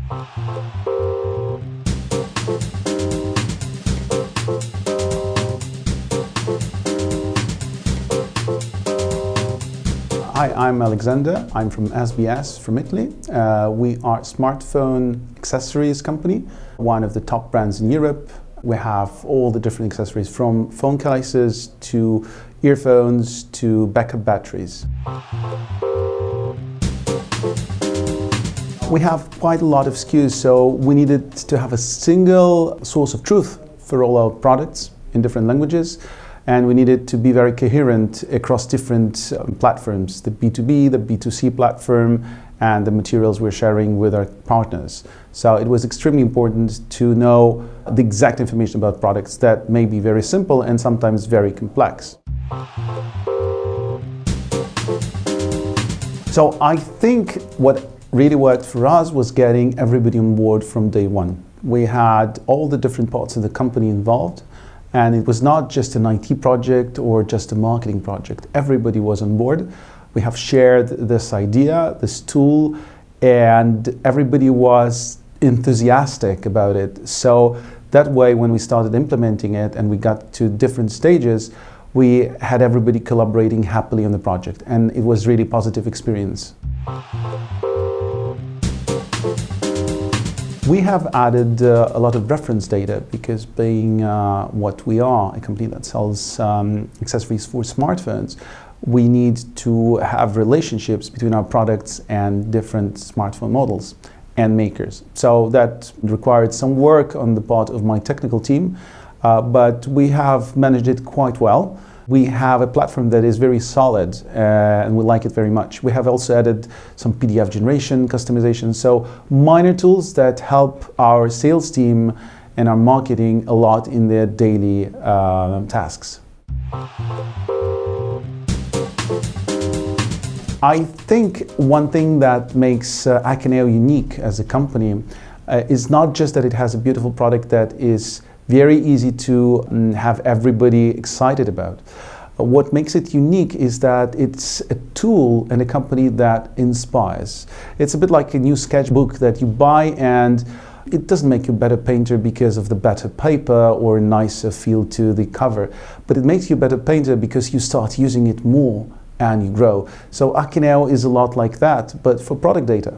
Hi, I'm Alexander. I'm from SBS from Italy. We are a smartphone accessories company, one of the top brands in Europe. We have all the different accessories from phone cases to earphones to backup batteries. We have quite a lot of SKUs, so we needed to have a single source of truth for all our products in different languages. And we needed to be very coherent across different platforms, the B2B, the B2C platform, and the materials we're sharing with our partners. So it was extremely important to know the exact information about products that may be very simple and sometimes very complex. So I think what really worked for us was getting everybody on board from day one. We had all the different parts of the company involved. And it was not just an IT project or just a marketing project. Everybody was on board. We have shared this idea, this tool, and everybody was enthusiastic about it. So that way, when we started implementing it and we got to different stages, we had everybody collaborating happily on the project. And it was really a positive experience. We have added a lot of reference data because being what we are, a company that sells accessories for smartphones, we need to have relationships between our products and different smartphone models and makers. So that required some work on the part of my technical team, but we have managed it quite well. We have a platform that is very solid and we like it very much. We have also added some PDF generation, customization, so minor tools that help our sales team and our marketing a lot in their daily tasks. I think one thing that makes Akeneo unique as a company is not just that it has a beautiful product that is very easy to have everybody excited about. What makes it unique is that it's a tool and a company that inspires. It's a bit like a new sketchbook that you buy and it doesn't make you a better painter because of the better paper or a nicer feel to the cover, but it makes you a better painter because you start using it more and you grow. So Akeneo is a lot like that, but for product data.